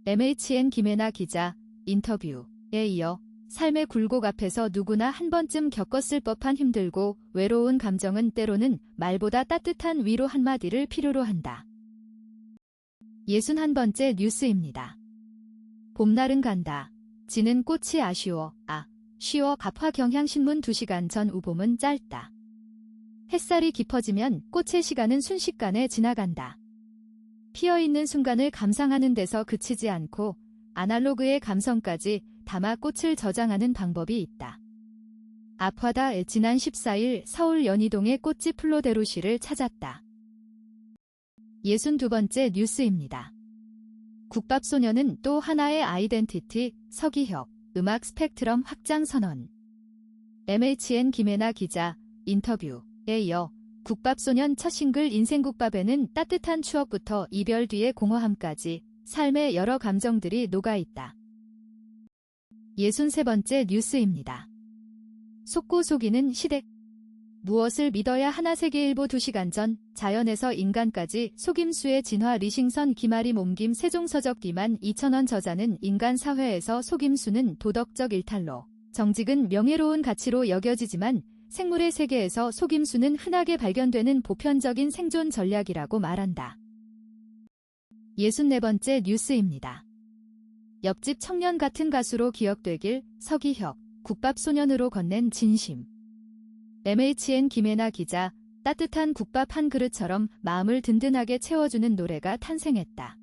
MHN 김혜나 기자, 인터뷰에 이어 삶의 굴곡 앞에서 누구나 한 번쯤 겪었을 법한 힘들고 외로운 감정은 때로는 말보다 따뜻한 위로 한마디를 필요로 한다. 61번째 뉴스입니다. 봄날은 간다. 지는 꽃이 아쉬워. 쉬워. 갑화 경향신문 2시간 전 우봄은 짧다. 햇살이 깊어지면 꽃의 시간은 순식간에 지나간다. 피어있는 순간을 감상하는 데서 그치지 않고 아날로그의 감성까지 담아 꽃을 저장하는 방법이 있다. 아파다. 지난 14일 서울 연희동의 꽃집 플로데루시를 찾았다. 62번째 뉴스입니다. 국밥소녀는 또 하나의 아이덴티티, 서기혁, 음악 스펙트럼 확장 선언. MHN 김혜나 기자, 인터뷰에 이어 국밥소년 첫 싱글 인생국밥에는 따뜻한 추억부터 이별 뒤의 공허함까지 삶의 여러 감정들이 녹아있다. 63번째 뉴스입니다. 속고 속이는 시댁. 무엇을 믿어야 하나. 세계일보 2시간 전 자연에서 인간까지 속임수의 진화. 리싱선 기마리 몸김 세종서적 22,000원 저자는 인간 사회에서 속임수는 도덕적 일탈로, 정직은 명예로운 가치로 여겨지지만 생물의 세계에서 속임수는 흔하게 발견되는 보편적인 생존 전략이라고 말한다. 64번째 뉴스입니다. 옆집 청년 같은 가수로 기억되길. 서기혁, 국밥소년으로 건넨 진심. MHN 김혜나 기자, 따뜻한 국밥 한 그릇처럼 마음을 든든하게 채워주는 노래가 탄생했다.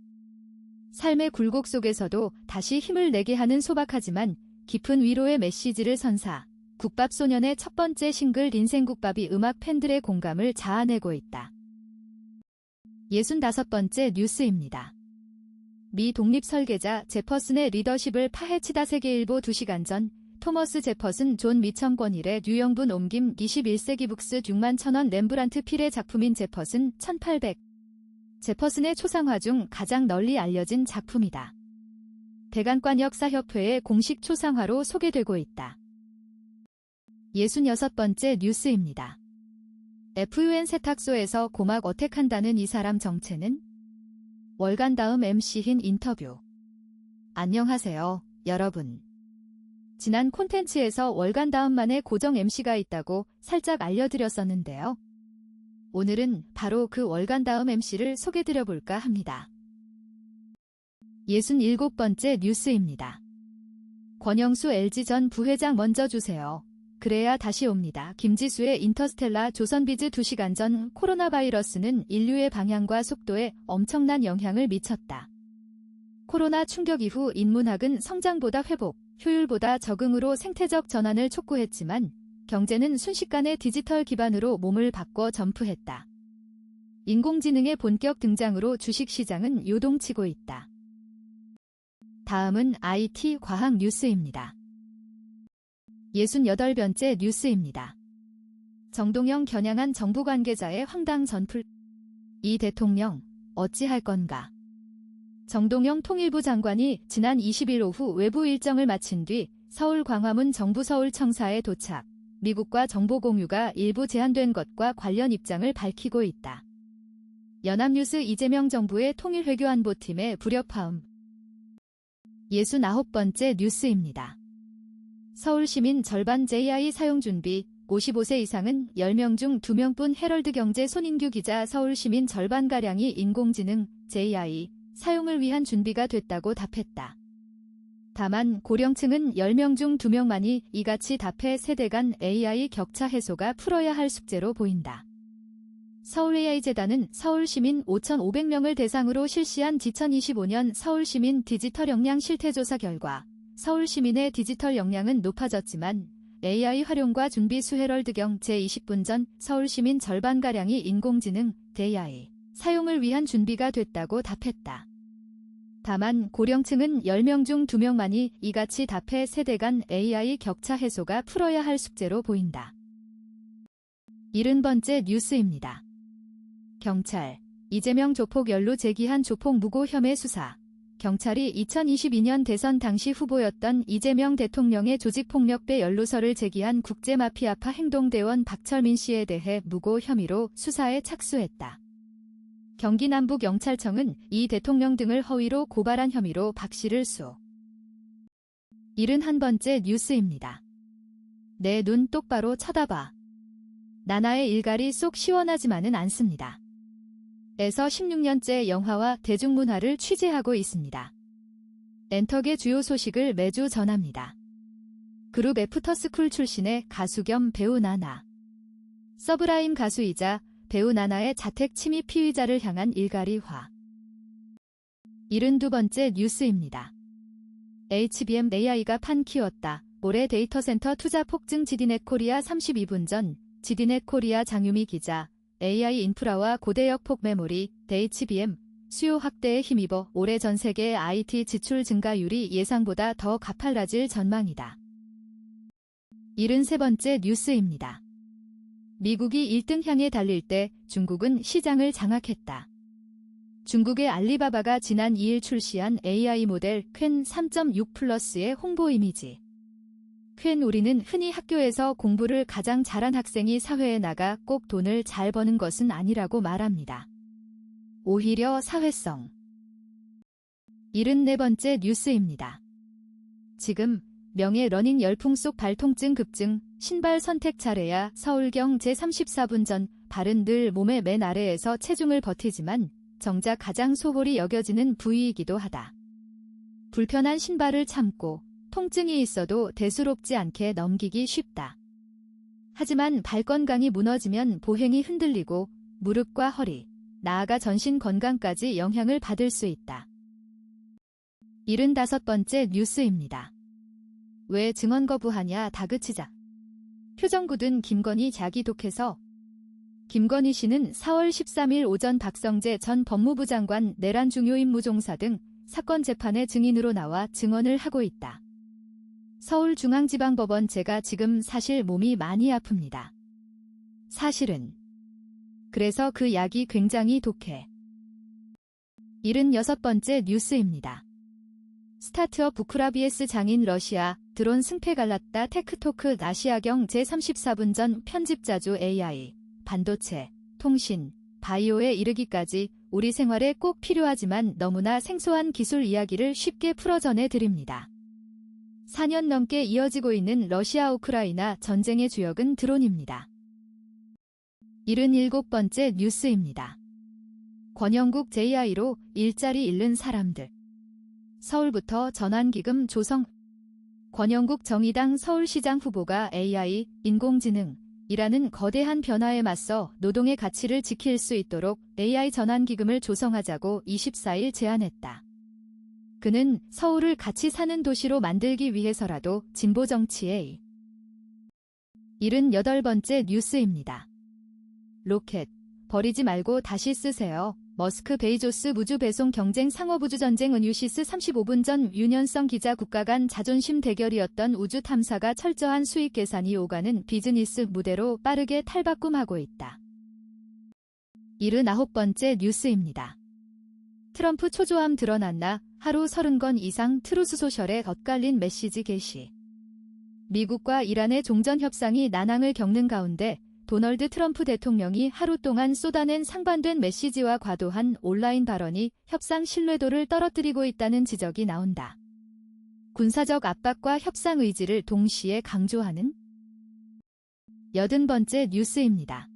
삶의 굴곡 속에서도 다시 힘을 내게 하는 소박하지만 깊은 위로의 메시지를 선사. 국밥소년의 첫 번째 싱글 인생국밥이 음악 팬들의 공감을 자아내고 있다. 65번째 뉴스입니다. 미 독립설계자 제퍼슨의 리더십을 파헤치다. 세계일보 2시간 전 토머스 제퍼슨 존 미첨권 일의 유형분 옮김. 21세기 북스 61,000원 렘브란트 필의 작품인 제퍼슨 1800. 제퍼슨의 초상화 중 가장 널리 알려진 작품이다. 대간관 역사협회의 공식 초상화로 소개되고 있다. 66번째 뉴스입니다. FUN 세탁소에서 고막 어택한다는 이 사람 정체는? 월간 다음 MC인 인터뷰. 안녕하세요, 여러분. 지난 콘텐츠에서 월간 다음만의 고정 MC가 있다고 살짝 알려드렸었는데요. 오늘은 바로 그 월간 다음 MC를 소개드려볼까 합니다. 67번째 뉴스입니다. 권영수 LG 전 부회장 먼저 주세요. 그래야 다시 옵니다. 김지수의 인터스텔라. 조선비즈 2시간 전 코로나 바이러스는 인류의 방향과 속도에 엄청난 영향을 미쳤다. 코로나 충격 이후 인문학은 성장보다 회복, 효율보다 적응으로 생태적 전환을 촉구했지만 경제는 순식간에 디지털 기반으로 몸을 바꿔 점프했다. 인공지능의 본격 등장으로 주식시장은 요동치고 있다. 다음은 IT 과학 뉴스입니다. 68번째 뉴스입니다. 정동영 겨냥한 정부 관계자의 황당 전풀. 이 대통령 어찌할 건가? 정동영 통일부 장관이 지난 20일 오후 외부 일정을 마친 뒤 서울 광화문 정부 서울청사에 도착, 미국과 정보 공유가 일부 제한된 것과 관련 입장을 밝히고 있다. 연합뉴스 이재명 정부의 통일외교안보팀의 불협화음. 69번째 뉴스입니다. 서울시민 절반 JI 사용 준비, 55세 이상은 10명 중 2명뿐. 헤럴드 경제 손인규 기자. 서울 시민 절반가량이 인공지능 (AI) 사용을 위한 준비가 됐다고 답했다. 다만 고령층은 10명 중 2명만이 이같이 답해 세대 간 AI 격차 해소가 풀어야 할 숙제로 보인다. 서울AI재단은 서울시민 5,500명을 대상으로 실시한 2025년 서울시민 디지털 역량 실태조사 결과 서울시민의 디지털 역량은 높아졌지만 AI 활용과 준비 수. 헤럴드 경제 20분 전 서울시민 절반가량이 인공지능 (AI) 사용을 위한 준비가 됐다고 답했다. 다만 고령층은 10명 중 2명만이 이같이 답해 세대 간 AI 격차 해소가 풀어야 할 숙제로 보인다. 70번째 뉴스입니다. 경찰, 이재명 조폭 연루 제기한 조폭 무고 혐의 수사. 경찰이 2022년 대선 당시 후보였던 이재명 대통령의 조직폭력배 연루설을 제기한 국제마피아파 행동대원 박철민 씨에 대해 무고 혐의로 수사에 착수했다. 경기 남부경찰청은 이 대통령 등을 허위로 고발한 혐의로 박 씨를 수. 71번째 뉴스입니다. 내 눈 똑바로 쳐다봐. 나나의 일갈이 쏙 시원하지만은 않습니다. 에서 16년째 영화와 대중문화를 취재하고 있습니다. 엔터계 주요 소식을 매주 전합니다. 그룹 애프터스쿨 출신의 가수 겸 배우 나나. 서브라임 가수이자 배우 나나의 자택 침입 피의자를 향한 일갈이화. 72번째 뉴스입니다. HBM AI가 판 키웠다. 올해 데이터센터 투자 폭증. 지디넷 코리아 32분 전 지디넷 코리아 장유미 기자. AI 인프라와 고대역 폭메모리, HBM, 수요 확대에 힘입어 올해 전 세계 IT 지출 증가율이 예상보다 더 가팔라질 전망이다. 73번째 뉴스입니다. 미국이 1등 향해 달릴 때 중국은 시장을 장악했다. 중국의 알리바바가 지난 2일 출시한 AI 모델 퀸 3.6 플러스의 홍보 이미지. 퀸 우리는 흔히 학교에서 공부를 가장 잘한 학생이 사회에 나가 꼭 돈을 잘 버는 것은 아니라고 말합니다. 오히려 사회성. 74번째 뉴스입니다. 지금 명예 러닝 열풍 속 발통증 급증, 신발 선택 잘해야. 서울경 제34분 전 발은 늘 몸의 맨 아래에서 체중을 버티지만 정작 가장 소홀히 여겨지는 부위이기도 하다. 불편한 신발을 참고 통증이 있어도 대수롭지 않게 넘기기 쉽다. 하지만 발 건강이 무너지면 보행이 흔들리고 무릎과 허리, 나아가 전신 건강까지 영향을 받을 수 있다. 75번째 뉴스입니다. 왜 증언 거부하냐. 다그치자. 표정 굳은 김건희. 자기 독해서. 김건희 씨는 4월 13일 오전 박성재 전 법무부 장관 내란 중요 임무 종사 등 사건 재판의 증인으로 나와 증언을 하고 있다. 서울중앙지방법원. 제가 지금 사실 몸이 많이 아픕니다. 사실은. 그래서 그 약이 굉장히 독해. 76번째 뉴스입니다. 스타트업 부크라 vs 장인 러시아. 드론 승패 갈랐다. 테크토크. 아시아경 제34분 전 편집자주. AI, 반도체, 통신, 바이오에 이르기까지 우리 생활에 꼭 필요하지만 너무나 생소한 기술 이야기를 쉽게 풀어 전해드립니다. 4년 넘게 이어지고 있는 러시아 우크라이나 전쟁의 주역은 드론입니다. 77번째 뉴스입니다. 권영국 JI로 일자리 잃는 사람들. 서울부터 전환기금 조성. 권영국 정의당 서울시장 후보가 AI, 인공지능이라는 거대한 변화에 맞서 노동의 가치를 지킬 수 있도록 AI 전환기금을 조성하자고 24일 제안했다. 그는 서울을 같이 사는 도시로 만들기 위해서라도 진보 정치에. 78번째 뉴스입니다. 로켓, 버리지 말고 다시 쓰세요. 머스크 베이조스 우주 배송 경쟁 상업우주 전쟁. 은유시스 35분 전 윤현성 기자. 국가 간 자존심 대결이었던 우주 탐사가 철저한 수익 계산이 오가는 비즈니스 무대로 빠르게 탈바꿈하고 있다. 79번째 뉴스입니다. 트럼프 초조함 드러났나. 하루 30건 이상 트루스 소셜에 엇갈린 메시지 게시. 미국과 이란의 종전 협상이 난항을 겪는 가운데 도널드 트럼프 대통령이 하루 동안 쏟아낸 상반된 메시지와 과도한 온라인 발언이 협상 신뢰도를 떨어뜨리고 있다는 지적이 나온다. 군사적 압박과 협상 의지를 동시에 강조하는 80번째 뉴스입니다.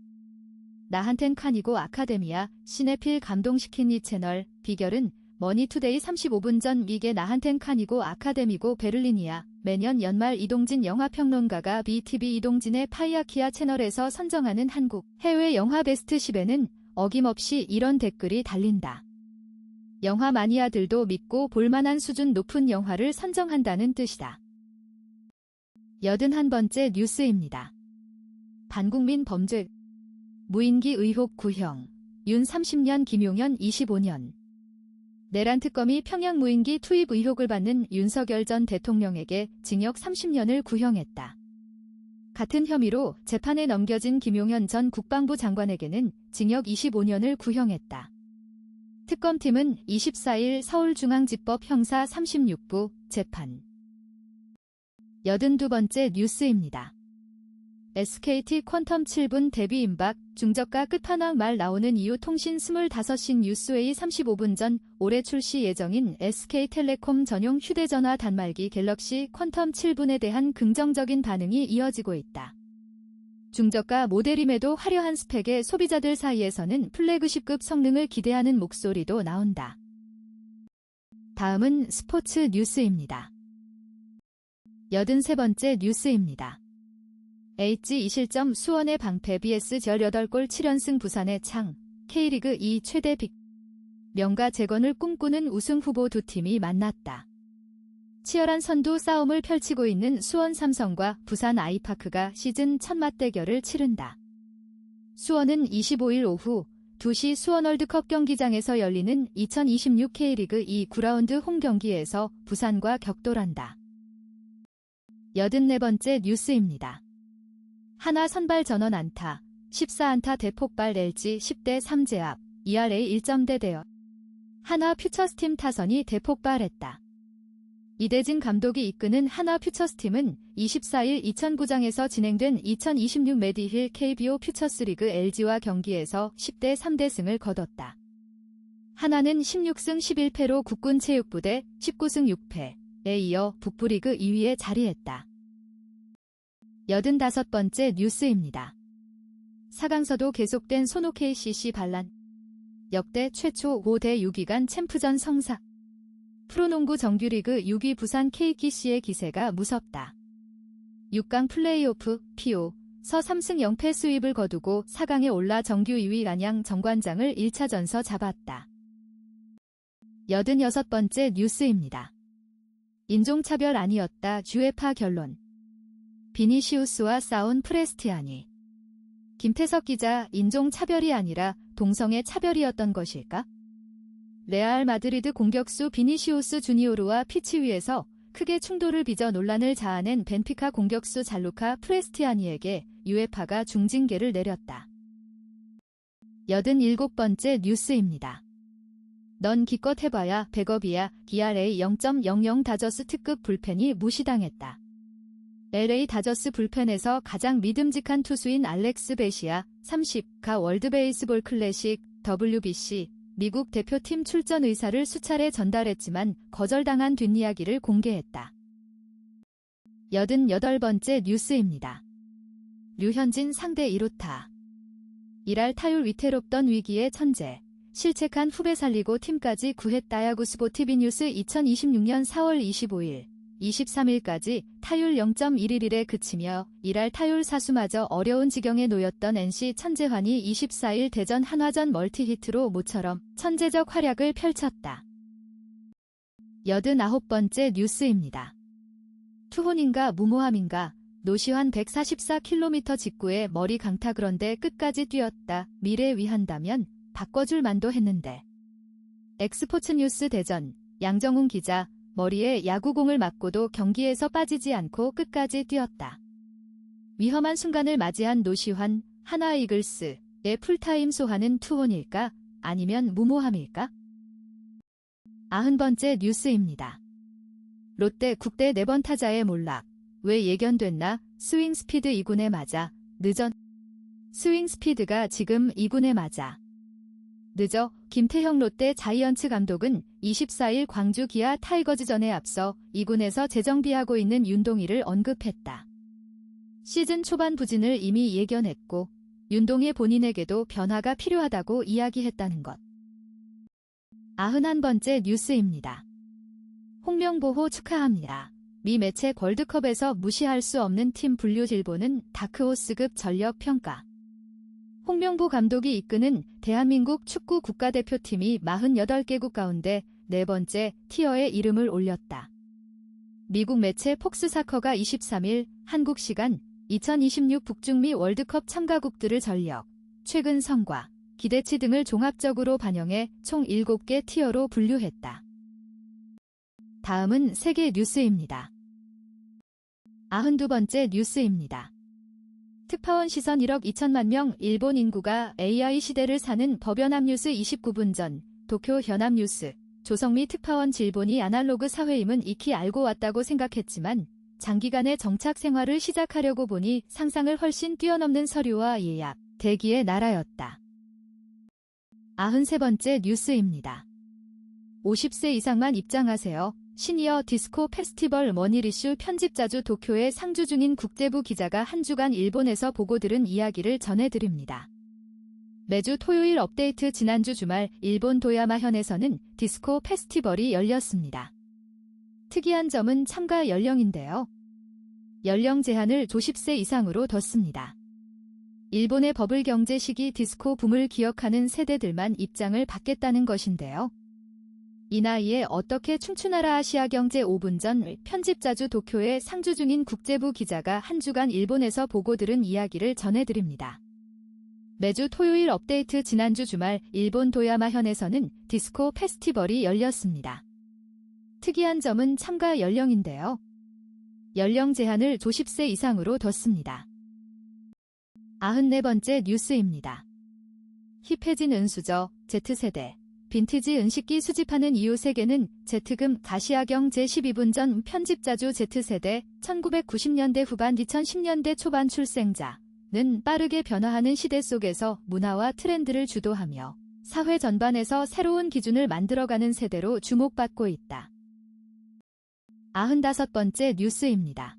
나한텐 칸이고 아카데미아, 시네필 감동시킨 이 채널, 비결은 머니투데이 35분 전 이게 나한텐 칸이고 아카데미고 베를린이야. 매년 연말 이동진 영화평론가가 BTV 이동진의 파이아키아 채널에서 선정하는 한국 해외 영화 베스트 10에는 어김없이 이런 댓글이 달린다. 영화 마니아들도 믿고 볼만한 수준 높은 영화를 선정한다는 뜻이다. 81번째 뉴스입니다. 반국민 범죄 무인기 의혹 구형 윤 30년 김용현 25년 내란 특검이 평양 무인기 투입 의혹을 받는 윤석열 전 대통령에게 징역 30년을 구형했다. 같은 혐의로 재판에 넘겨진 김용현 전 국방부 장관에게는 징역 25년을 구형했다. 특검팀은 24일 서울중앙지법 형사 36부 재판 82번째 뉴스입니다. SKT 퀀텀 7분 데뷔 임박, 중저가 끝판왕 말 나오는 이유 통신 25신 뉴스웨이 35분 전 올해 출시 예정인 SK텔레콤 전용 휴대전화 단말기 갤럭시 퀀텀 7분에 대한 긍정적인 반응이 이어지고 있다. 중저가 모델임에도 화려한 스펙의 소비자들 사이에서는 플래그십급 성능을 기대하는 목소리도 나온다. 다음은 스포츠 뉴스입니다. 83번째 뉴스입니다. H 이실점 수원의 방패 vs 18골 7연승 부산의 창, K리그 2 최대 빅 명가 재건을 꿈꾸는 우승 후보 두 팀이 만났다. 치열한 선두 싸움을 펼치고 있는 수원 삼성과 부산 아이파크가 시즌 첫 맞대결을 치른다. 수원은 25일 오후 2시 수원 월드컵 경기장에서 열리는 2026 K리그 2 9라운드 홈경기에서 부산과 격돌한다. 84번째 뉴스입니다. 하나 선발 전원 안타, 14안타 대폭발 LG 10대 3제압, ERA 1점대 대여. 하나 퓨처스팀 타선이 대폭발했다. 이대진 감독이 이끄는 하나 퓨처스팀은 24일 이천구장에서 진행된 2026 메디힐 KBO 퓨처스리그 LG와 경기에서 10대 3대승을 거뒀다. 하나는 16승 11패로 국군체육부대 19승 6패에 이어 북부리그 2위에 자리했다. 85번째 뉴스입니다. 4강서도 계속된 손호 KCC 반란. 역대 최초 5대 6위간 챔프전 성사. 프로농구 정규리그 6위 부산 KGC의 기세가 무섭다. 6강 플레이오프 PO 서 3승 0패 수입을 거두고 4강에 올라 정규 2위 안양 정관장을 1차전서 잡았다. 86번째 뉴스입니다. 인종차별 아니었다 UEFA 결론. 비니시우스와 싸운 프레스티아니. 김태석 기자, 인종차별이 아니라 동성애 차별이었던 것일까? 레알 마드리드 공격수 비니시우스 주니오르와 피치 위에서 크게 충돌을 빚어 논란을 자아낸 벤피카 공격수 잘루카 프레스티아니에게 UEFA가 중징계를 내렸다. 87번째 뉴스입니다. 넌 기껏 해봐야 백업이야. ERA 0.00 다저스 특급 불펜이 무시당했다. LA 다저스 불펜에서 가장 믿음직한 투수인 알렉스 베시아 30가 월드베이스볼 클래식 WBC 미국 대표팀 출전 의사를 수차례 전달했지만 거절당한 뒷이야기를 공개했다. 88번째 뉴스입니다. 류현진 상대 1루타. 이랄 타율 위태롭던 위기의 천재. 실책한 후배 살리고 팀까지 구했다. 야구 스포티비 뉴스 2026년 4월 25일 23일까지 타율 0.11에 그치며 이랄 타율 사수마저 어려운 지경에 놓였던 NC 천재환이 24일 대전 한화전 멀티히트로 모처럼 천재적 활약을 펼쳤다. 89번째 뉴스입니다. 투혼인가 무모함인가. 노시환 144km 직구에 머리 강타. 그런데 끝까지 뛰었다. 미래 위한다면 바꿔줄 만도 했는데. 엑스포츠뉴스 대전 양정훈 기자. 머리에 야구공을 맞고도 경기에서 빠지지 않고 끝까지 뛰었다. 위험한 순간을 맞이한 노시환, 하나 이글스의 풀타임 소화는 투혼일까? 아니면 무모함일까? 90번째 뉴스입니다. 롯데 국대 4번 타자의 몰락. 왜 예견됐나? 스윙 스피드 2군에 맞아. 늦어. 스윙 스피드가 지금 2군에 맞아. 늦어. 김태형 롯데 자이언츠 감독은 24일 광주 기아 타이거즈전에 앞서 2군에서 재정비하고 있는 윤동희를 언급했다. 시즌 초반 부진을 이미 예견했고 윤동희 본인에게도 변화가 필요하다고 이야기했다는 것. 91번째 뉴스입니다. 홍명보호 축하합니다. 미 매체 월드컵에서 무시할 수 없는 팀 분류 일본은 다크호스급 전력 평가. 홍명보 감독이 이끄는 대한민국 축구 국가대표팀이 48개국 가운데 4번째 티어에 이름을 올렸다. 미국 매체 폭스사커가 23일 한국 시간 2026 북중미 월드컵 참가국들을 전력, 최근 성과, 기대치 등을 종합적으로 반영해 총 7개 티어로 분류했다. 다음은 세계 뉴스입니다. 92번째 뉴스입니다. 특파원 시선 1억 2천만 명 일본 인구가 AI 시대를 사는 법연합 뉴스 29분 전 도쿄 현합뉴스 조성미 특파원 일본이 아날로그 사회임은 익히 알고 왔다고 생각했지만 장기간의 정착 생활을 시작하려고 보니 상상을 훨씬 뛰어넘는 서류와 예약, 대기의 나라였다. 93번째 뉴스입니다. 50세 이상만 입장하세요. 시니어 디스코 페스티벌 머니리슈 편집자주 도쿄에 상주 중인 국제부 기자가 한 주간 일본에서 보고 들은 이야기를 전해드립니다. 매주 토요일 업데이트. 지난주 주말 일본 도야마현에서는 디스코 페스티벌이 열렸습니다. 특이한 점은 참가 연령인데요. 연령 제한을 50세 이상으로 뒀습니다. 일본의 버블 경제 시기 디스코 붐을 기억하는 세대들만 입장을 받겠다는 것인데요. 이 나이에 어떻게 춤추나라. 아시아 경제 5분 전 편집자주 도쿄에 상주 중인 국제부 기자가 한 주간 일본에서 보고 들은 이야기를 전해드립니다. 매주 토요일 업데이트. 지난주 주말 일본 도야마현에서는 디스코 페스티벌이 열렸습니다. 특이한 점은 참가 연령인데요. 연령 제한을 50세 이상으로 뒀습니다. 94번째 뉴스입니다. 힙해진 은수저, Z세대. 빈티지 은식기 수집하는 이유. 세계는 Z금 가시아경 제12분 전 편집자주 Z세대 1990년대 후반 2010년대 초반 출생자는 빠르게 변화하는 시대 속에서 문화와 트렌드를 주도하며 사회 전반에서 새로운 기준을 만들어가는 세대로 주목받고 있다. 95번째 뉴스입니다.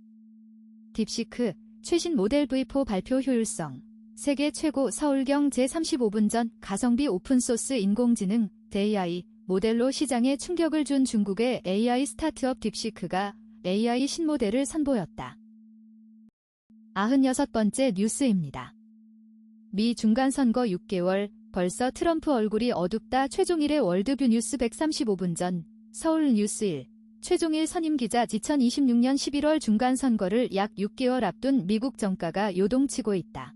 딥시크 최신 모델 V4 발표. 효율성 세계 최고. 서울경 제35분 전 가성비 오픈소스 인공지능 AI 모델로 시장에 충격을 준 중국의 AI 스타트업 딥시크가 AI 신모델을 선보였다. 96번째 뉴스입니다. 미 중간선거 6개월 벌써 트럼프 얼굴이 어둡다. 최종일의 월드뷰 뉴스 135분 전 서울 뉴스1 최종일 선임기자. 2026년 11월 중간선거를 약 6개월 앞둔 미국 정가가 요동치고 있다.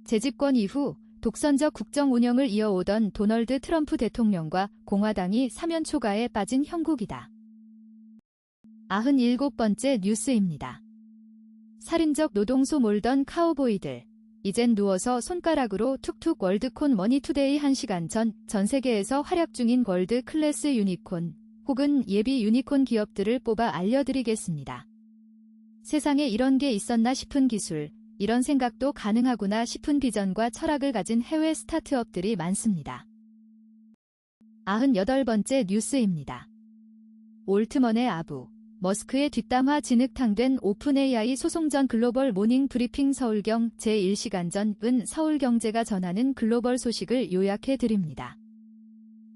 재집권 이후 독선적 국정 운영을 이어오던 도널드 트럼프 대통령과 공화당이 사면 초가에 빠진 형국이다. 97번째 뉴스입니다. 살인적 노동소 몰던 카우보이들. 이젠 누워서 손가락으로 툭툭. 월드콘 머니투데이. 1시간 전 전 세계에서 활약 중인 월드 클래스 유니콘 혹은 예비 유니콘 기업들을 뽑아 알려드리겠습니다. 세상에 이런 게 있었나 싶은 기술, 이런 생각도 가능하구나 싶은 비전과 철학을 가진 해외 스타트업들이 많습니다. 98번째 뉴스입니다. 올트먼의 아부, 머스크의 뒷담화 진흙탕된 오픈 AI 소송 전 글로벌 모닝 브리핑. 서울경 제1시간 전은 서울경제가 전하는 글로벌 소식을 요약해 드립니다.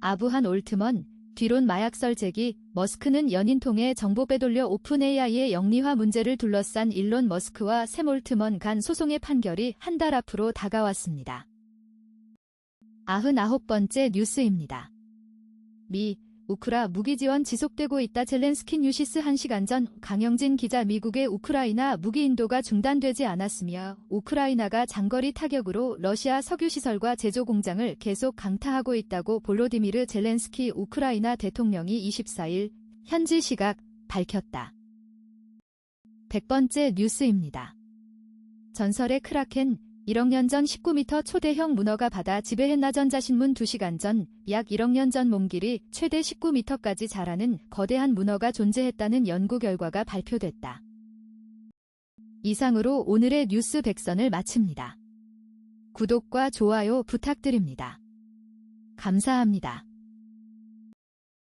아부한 올트먼, 뒤론 마약설 제기. 머스크는 연인 통해 정보 빼돌려 오픈 AI의 영리화 문제를 둘러싼 일론 머스크와 샘 올트먼 간 소송의 판결이 한 달 앞으로 다가왔습니다. 99번째 뉴스입니다. 미, 우크라 무기 지원 지속되고 있다. 젤렌스키 뉴시스. 1시간 전 강영진 기자. 미국의 우크라이나 무기 인도가 중단되지 않았으며 우크라이나가 장거리 타격으로 러시아 석유시설과 제조 공장을 계속 강타하고 있다고 볼로디미르 젤렌스키 우크라이나 대통령이 24일 현지 시각 밝혔다. 100번째 뉴스입니다. 전설의 크라켄. 1억 년 전 19m 초대형 문어가 바다 지배했나. 전자신문. 2시간 전 약 1억 년 전 몸길이 최대 19m까지 자라는 거대한 문어가 존재했다는 연구 결과가 발표됐다. 이상으로 오늘의 뉴스 100선을 마칩니다. 구독과 좋아요 부탁드립니다. 감사합니다.